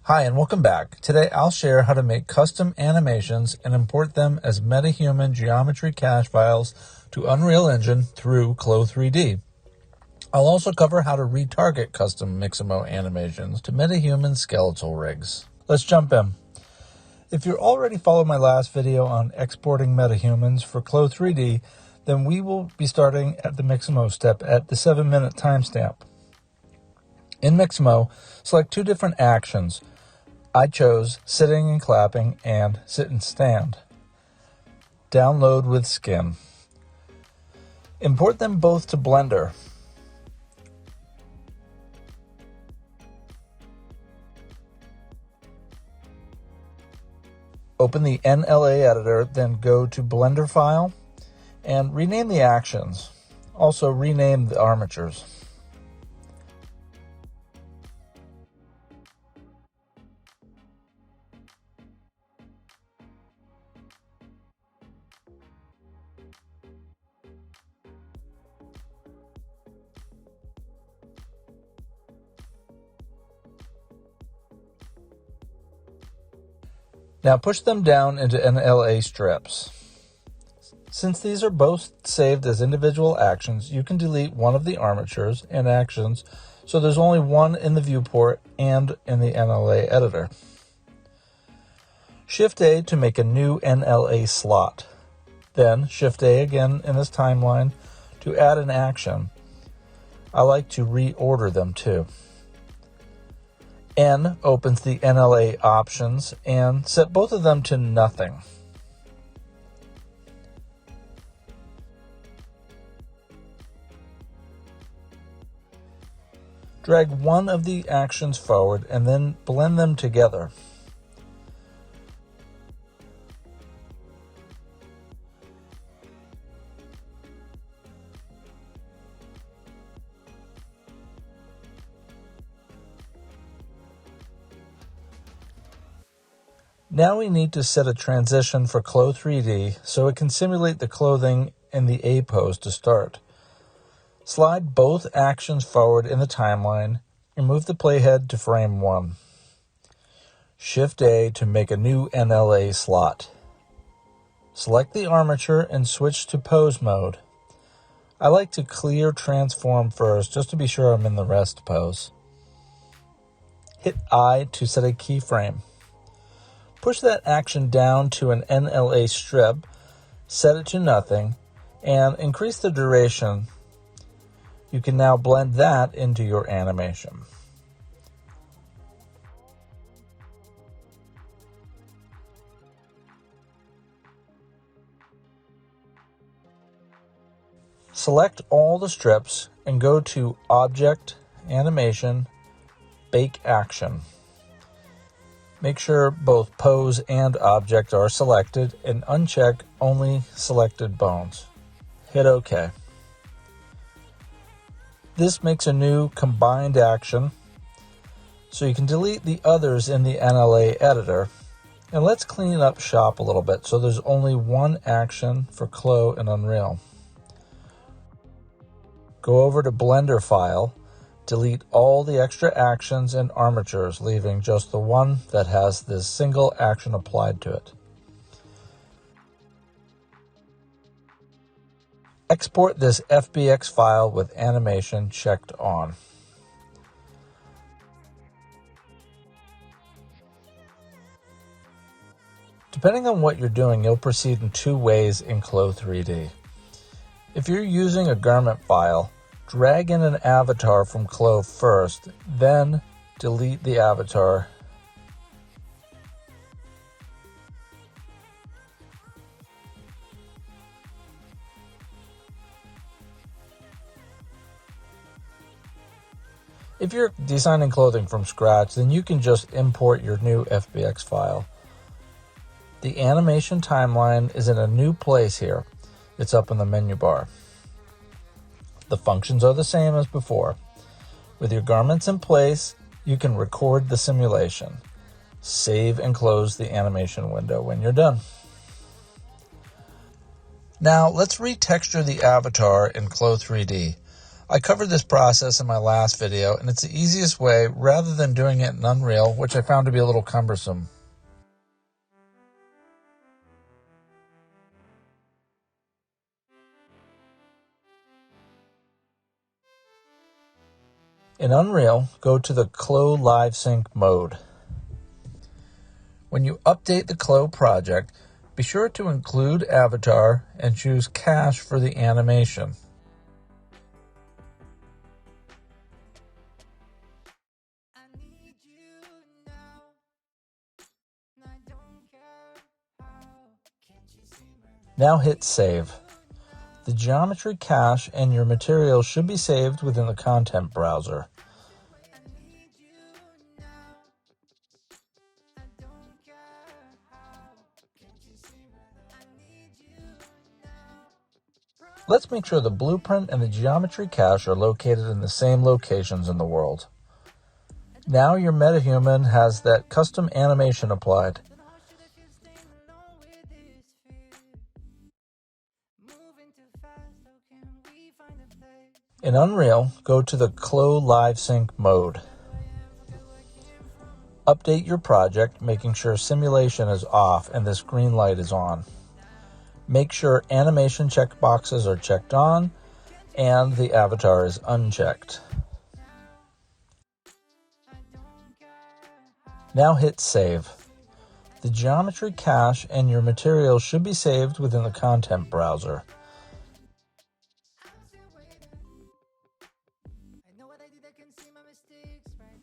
Hi, and welcome back. Today I'll share how to make custom animations and import them as MetaHuman Geometry Cache files to Unreal Engine through Clo3D. I'll also cover how to retarget custom Mixamo animations to MetaHuman skeletal rigs. Let's jump in. If you already followed my last video on exporting MetaHumans for Clo3D, then we will be starting at the Mixamo step at the 7-minute timestamp. In Mixamo, select two different actions. I chose sitting and clapping and sit and stand. Download with skin. Import them both to Blender. Open the NLA editor, then go to Blender File and rename the actions. Also rename the armatures. Now push them down into NLA strips. Since these are both saved as individual actions, you can delete one of the armatures and actions, so there's only one in the viewport and in the NLA editor. Shift-A to make a new NLA slot. Then Shift-A again in this timeline to add an action. I like to reorder them too. N opens the NLA options and set both of them to nothing. Drag one of the actions forward and then blend them together. Now we need to set a transition for Clo3D so it can simulate the clothing in the A pose to start. Slide both actions forward in the timeline and move the playhead to frame 1. Shift-A to make a new NLA slot. Select the armature and switch to pose mode. I like to clear transform first just to be sure I'm in the rest pose. Hit I to set a keyframe. Push that action down to an NLA strip, set it to nothing, and increase the duration. You can now blend that into your animation. Select all the strips and go to Object, Animation, Bake Action. Make sure both pose and object are selected and uncheck only selected bones. Hit OK. This makes a new combined action, so you can delete the others in the NLA editor. And let's clean up shop a little bit so there's only one action for Clo and Unreal. Go over to Blender File. Delete all the extra actions and armatures, leaving just the one that has this single action applied to it. Export this FBX file with animation checked on. Depending on what you're doing, you'll proceed in two ways in Clo3D. If you're using a garment file, drag in an avatar from Clo first, then delete the avatar. If you're designing clothing from scratch, then you can just import your new FBX file. The animation timeline is in a new place here. It's up in the menu bar. The functions are the same as before. With your garments in place, you can record the simulation. Save and close the animation window when you're done. Now let's retexture the avatar in Clo3D. I covered this process in my last video, and it's the easiest way rather than doing it in Unreal, which I found to be a little cumbersome. In Unreal, go to the Clo Live Sync mode. When you update the Clo project, be sure to include avatar and choose cache for the animation. Now hit save. The Geometry Cache and your materials should be saved within the content browser. Let's make sure the blueprint and the Geometry Cache are located in the same locations in the world. Now your MetaHuman has that custom animation applied. In Unreal, go to the Clo Live Sync mode. Update your project, making sure simulation is off and this green light is on. Make sure animation checkboxes are checked on and the avatar is unchecked. Now hit save. The Geometry Cache and your materials should be saved within the content browser.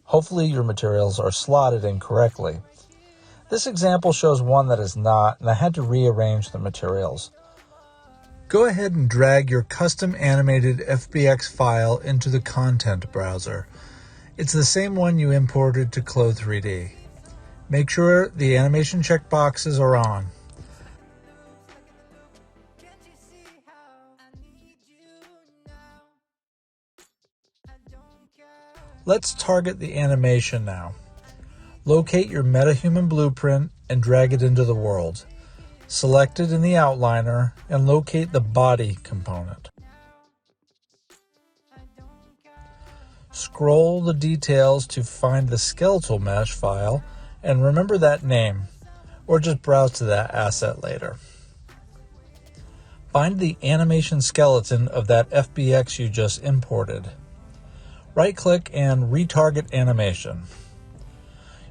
Hopefully your materials are slotted in correctly. This example shows one that is not, and I had to rearrange the materials. Go ahead and drag your custom animated FBX file into the content browser. It's the same one you imported to Clo3D. Make sure the animation checkboxes are on. Let's target the animation now. Locate your MetaHuman blueprint and drag it into the world. Select it in the outliner and locate the body component. Scroll the details to find the skeletal mesh file and remember that name, or just browse to that asset later. Find the animation skeleton of that FBX you just imported. Right-click and retarget animation.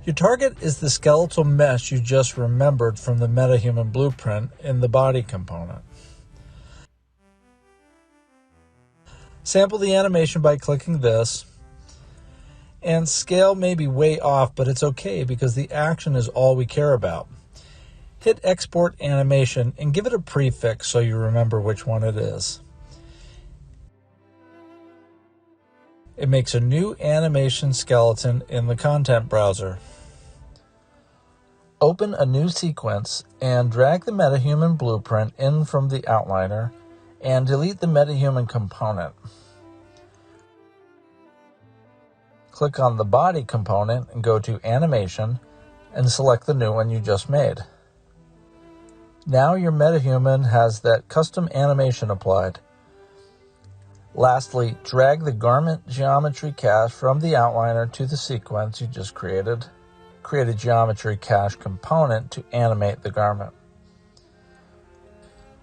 Your target is the skeletal mesh you just remembered from the MetaHuman blueprint in the body component. Sample the animation by clicking this, and scale may be way off, but it's okay because the action is all we care about. Hit Export Animation and give it a prefix so you remember which one it is. It makes a new animation skeleton in the content browser. Open a new sequence and drag the MetaHuman blueprint in from the outliner and delete the MetaHuman component. Click on the body component and go to Animation and select the new one you just made. Now your MetaHuman has that custom animation applied. Lastly, drag the garment Geometry Cache from the outliner to the sequence you just created. Create a Geometry Cache component to animate the garment.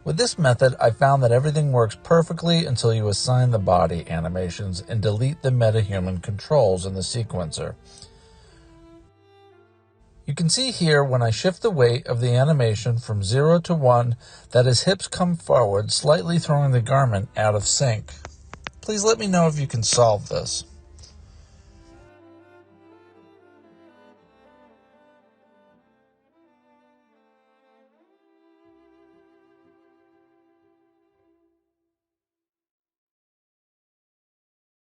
With this method, I found that everything works perfectly until you assign the body animations and delete the MetaHuman controls in the sequencer. You can see here when I shift the weight of the animation from 0 to 1 that his hips come forward, slightly throwing the garment out of sync. Please let me know if you can solve this.